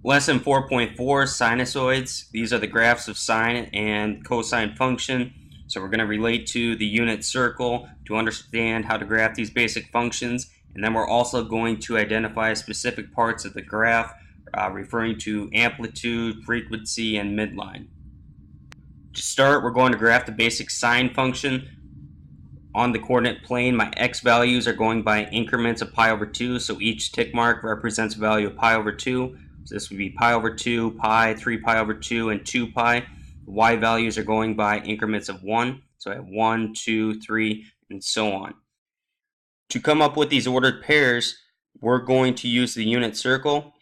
Lesson 4.4, sinusoids. These are the graphs of sine and cosine function. So we're going to relate to the unit circle to understand how to graph these basic functions. And then we're also going to identify specific parts of the graph, referring to amplitude, frequency, and midline. To start, we're going to graph the basic sine function. On the coordinate plane, my x values are going by increments of pi over 2, so each tick mark represents a value of pi over 2. So this would be pi over 2, pi, 3 pi over 2, and 2 pi. The y values are going by increments of 1, so I have 1, 2, 3, and so on. To come up with these ordered pairs, we're going to use the unit circle.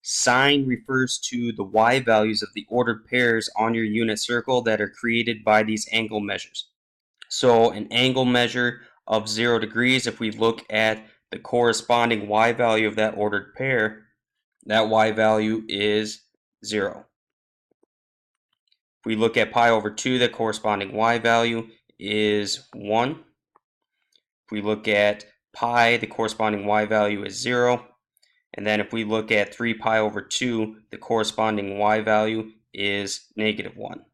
Sine refers to the y values of the ordered pairs on your unit circle that are created by these angle measures. So an angle measure of 0 degrees, if we look at the corresponding y value of that ordered pair, that y value is 0. If we look at pi over 2, the corresponding y value is 1. If we look at pi, the corresponding y value is 0. And then if we look at 3 pi over 2, the corresponding y value is negative 1.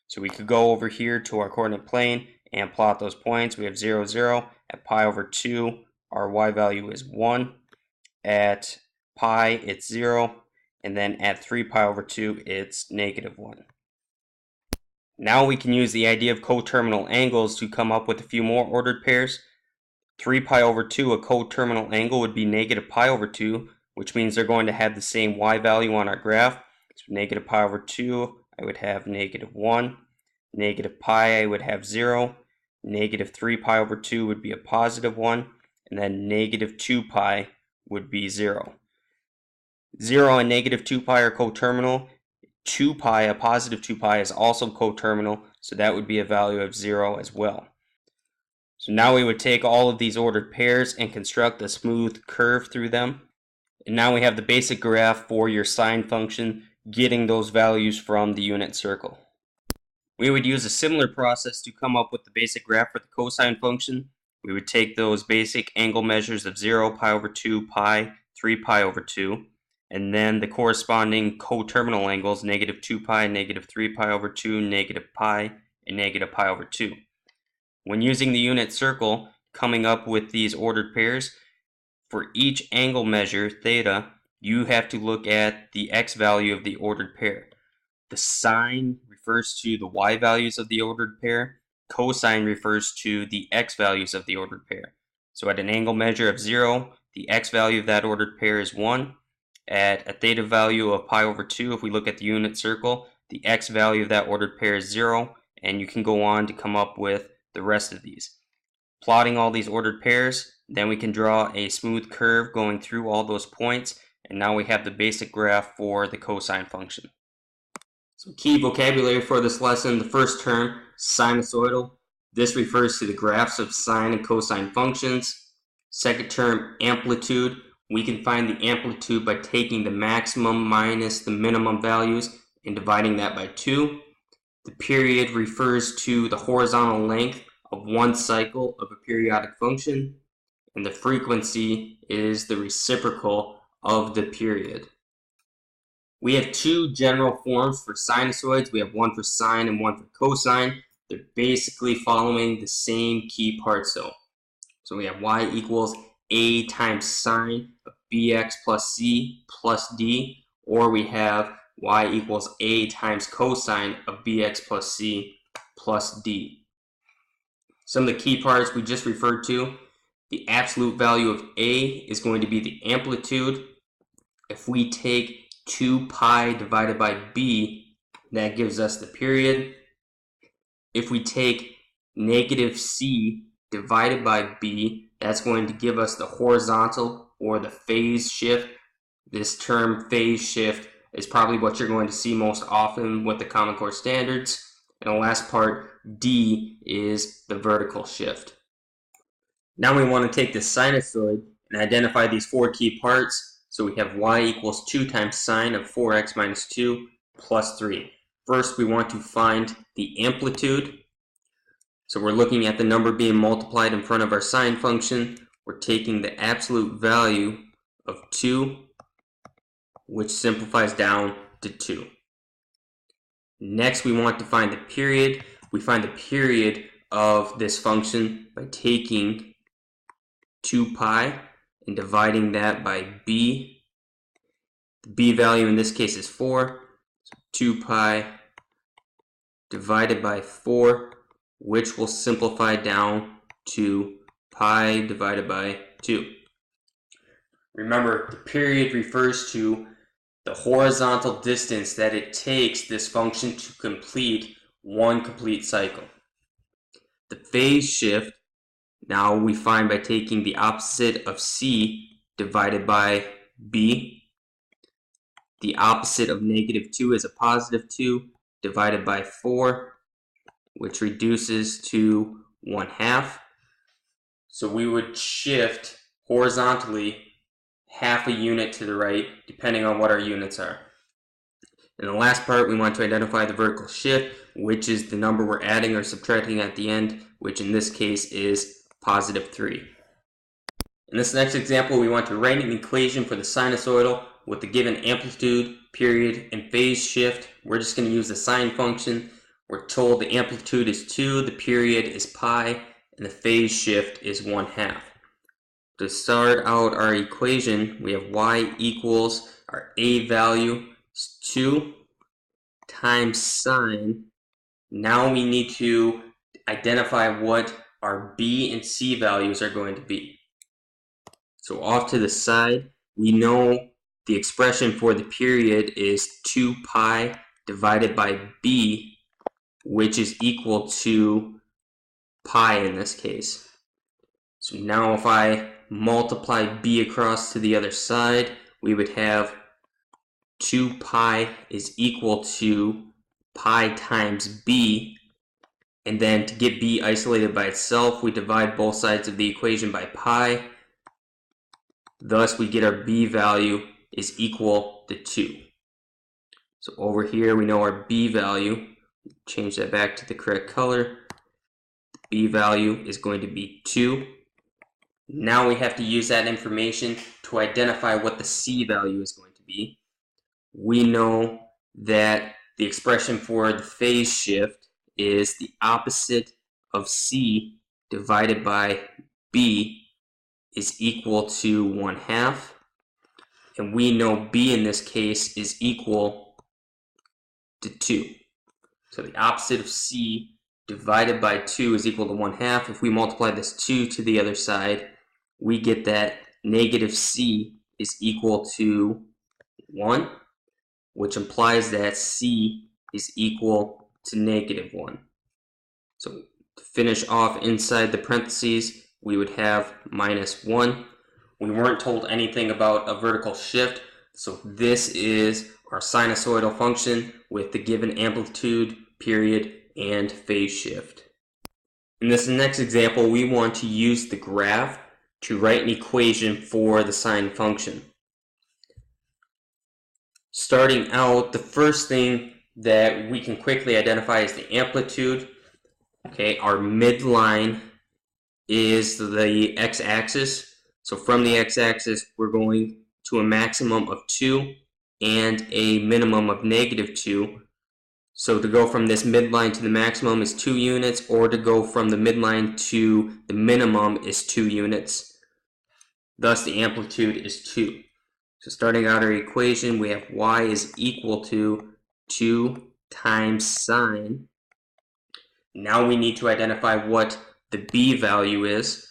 So we could go over here to our coordinate plane and plot those points. We have 0, 0. At pi over 2, our y value is 1. At pi, it's 0. And then at 3 pi over 2, it's negative 1. Now we can use the idea of coterminal angles to come up with a few more ordered pairs. 3 pi over 2, a coterminal angle would be negative pi over 2, which means they're going to have the same y value on our graph. So negative pi over 2, I would have negative 1. Negative pi, I would have 0. Negative 3 pi over 2 would be a positive 1. And then negative 2 pi would be 0. 0 and negative 2 pi are coterminal. 2 pi, a positive 2 pi, is also coterminal, so that would be a value of 0 as well. So now we would take all of these ordered pairs and construct a smooth curve through them. And now we have the basic graph for your sine function, getting those values from the unit circle. We would use a similar process to come up with the basic graph for the cosine function. We would take those basic angle measures of 0, pi over 2, pi, 3 pi over 2, and then the corresponding coterminal angles, negative 2 pi, negative 3 pi over 2, negative pi, and negative pi over 2. When using the unit circle, coming up with these ordered pairs, for each angle measure, theta, you have to look at the x value of the ordered pair. The sine refers to the y values of the ordered pair. Cosine refers to the x values of the ordered pair. So at an angle measure of 0, the x value of that ordered pair is 1. At a theta value of pi over 2, if we look at the unit circle, the x value of that ordered pair is 0, and you can go on to come up with the rest of these. Plotting all these ordered pairs, then we can draw a smooth curve going through all those points, and now we have the basic graph for the cosine function. So key vocabulary for this lesson, the first term, sinusoidal. This refers to the graphs of sine and cosine functions. Second term, amplitude. We can find the amplitude by taking the maximum minus the minimum values and dividing that by 2. The period refers to the horizontal length of one cycle of a periodic function, and the frequency is the reciprocal of the period. We have two general forms for sinusoids. We have one for sine and one for cosine. They're basically following the same key parts though. So we have y equals a times sine of bx plus c plus d, or we have y equals a times cosine of bx plus c plus d. Some of the key parts we just referred to, the absolute value of a is going to be the amplitude. If we take 2 pi divided by b, that gives us the period. If we take negative c divided by b, that's going to give us the horizontal or the phase shift. This term phase shift is probably what you're going to see most often with the Common Core standards. And the last part, d, is the vertical shift. Now we want to take the sinusoid and identify these four key parts. So we have y equals 2 times sine of 4x minus 2 plus 3. First, we want to find the amplitude. So we're looking at the number being multiplied in front of our sine function. We're taking the absolute value of 2 which simplifies down to 2. Next, we want to find the period. We find the period of this function by taking 2 pi and dividing that by b. The b value in this case is 4. So 2 pi divided by 4, which will simplify down to pi divided by 2. Remember, the period refers to the horizontal distance that it takes this function to complete one complete cycle. The phase shift, now we find by taking the opposite of c divided by b. The opposite of -2 is a +2 divided by 4, which reduces to 1/2. So we would shift horizontally half a unit to the right, depending on what our units are. In the last part, we want to identify the vertical shift, which is the number we're adding or subtracting at the end, which in this case is +3. In this next example, we want to write an equation for the sinusoidal with the given amplitude, period, and phase shift. We're just going to use the sine function. We're told the amplitude is 2, the period is pi, and the phase shift is 1/2. To start out our equation, we have y equals our a value is 2 times sine. Now we need to identify what our b and c values are going to be. So off to the side, we know the expression for the period is 2 pi divided by b, which is equal to pi in this case. So now if I multiply b across to the other side, we would have 2 pi is equal to pi times b. And then to get b isolated by itself, we divide both sides of the equation by pi. Thus, we get our b value is equal to 2. So over here, we know our b value. Change that back to the correct color. The b value is going to be 2. Now we have to use that information to identify what the c value is going to be. We know that the expression for the phase shift is the opposite of c divided by b is equal to 1/2. And we know b in this case is equal to 2. So the opposite of c divided by 2 is equal to 1/2. If we multiply this 2 to the other side, we get that -c is equal to 1, which implies that c is equal to -1. So to finish off inside the parentheses, we would have -1. We weren't told anything about a vertical shift, so this is our sinusoidal function with the given amplitude, period, and phase shift. In this next example, we want to use the graph to write an equation for the sine function. Starting out, the first thing that we can quickly identify is the amplitude. Okay, our midline is the x-axis. So from the x-axis, we're going to a maximum of 2 and a minimum of -2. So to go from this midline to the maximum is 2 units, or to go from the midline to the minimum is 2 units. Thus, the amplitude is 2. So starting out our equation, we have y is equal to 2 times sine. Now we need to identify what the b value is.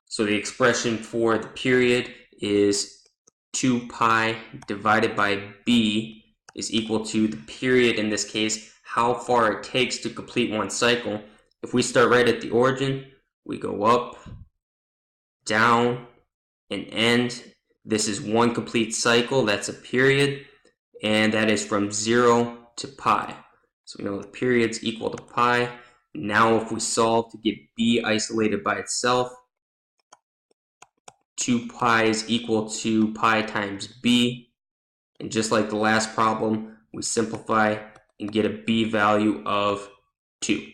So the expression for the period is 2 pi divided by b is equal to the period, in this case, how far it takes to complete one cycle. If we start right at the origin, we go up, down, and end. This is one complete cycle, that's a period, and that is from 0 to pi. So we know the period's equal to pi. Now if we solve to get b isolated by itself, 2 pi is equal to pi times b. And just like the last problem, we simplify and get a b value of 2.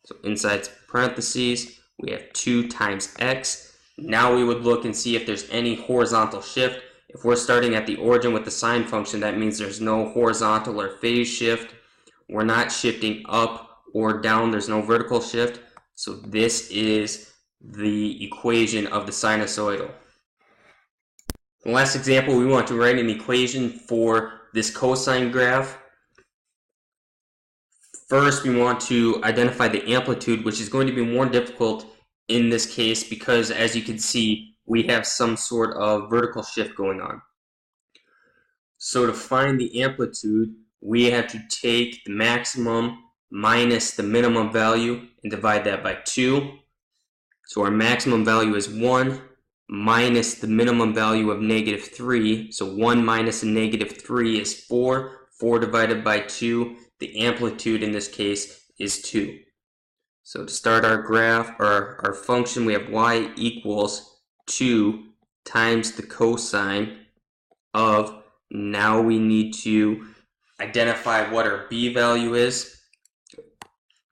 So inside parentheses, we have 2 times x. Now we would look and see if there's any horizontal shift. If we're starting at the origin with the sine function, that means there's no horizontal or phase shift. We're not shifting up or down. There's no vertical shift. So this is the equation of the sinusoidal. The last example, we want to write an equation for this cosine graph. First, we want to identify the amplitude, which is going to be more difficult in this case because, as you can see, we have some sort of vertical shift going on. So to find the amplitude, we have to take the maximum minus the minimum value and divide that by 2. So our maximum value is 1 minus the minimum value of -3. So 1 minus a -3 is 4. 4 divided by 2. The amplitude in this case is 2. So to start our graph, or our function, we have y equals 2 times the cosine of, now we need to identify what our b value is.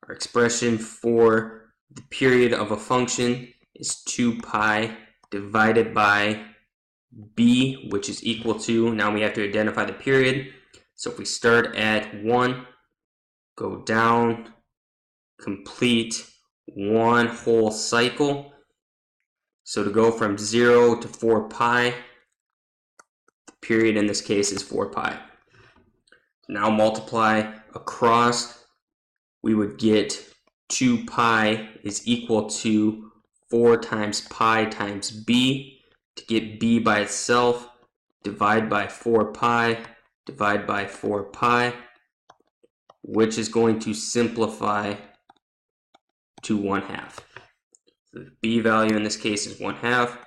Our expression for the period of a function is 2 pi divided by b, which is equal to, now we have to identify the period. So if we start at 1, go down, complete one whole cycle. So to go from 0 to 4 pi, the period in this case is 4 pi. Now multiply across, we would get 2 pi is equal to 4 times pi times b. To get b by itself, divide by 4 pi, divide by 4 pi, which is going to simplify to 1/2. The b value in this case is 1/2.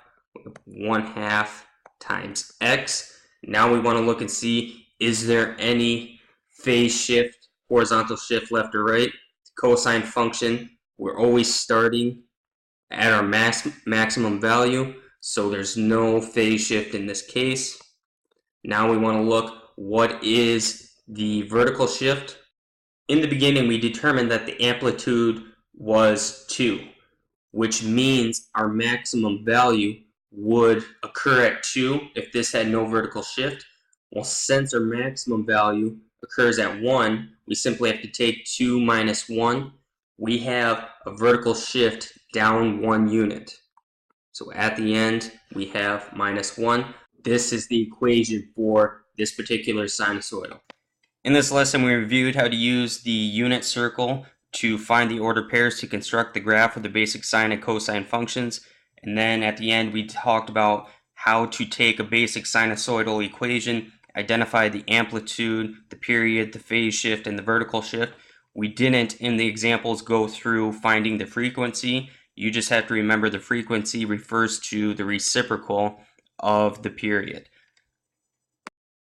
1/2 times x. Now we want to look and see, is there any phase shift, horizontal shift left or right? The cosine function, we're always starting at our maximum value, so there's no phase shift in this case. Now we want to look, what is the vertical shift? In the beginning, we determined that the amplitude was 2, which means our maximum value would occur at 2 if this had no vertical shift. Well, since our maximum value occurs at 1, we simply have to take 2 minus 1. We have a vertical shift down 1 unit. So at the end, we have -1. This is the equation for this particular sinusoidal. In this lesson, we reviewed how to use the unit circle to find the ordered pairs to construct the graph of the basic sine and cosine functions. And then at the end, we talked about how to take a basic sinusoidal equation, identify the amplitude, the period, the phase shift, and the vertical shift. We didn't, in the examples, go through finding the frequency. You just have to remember the frequency refers to the reciprocal of the period.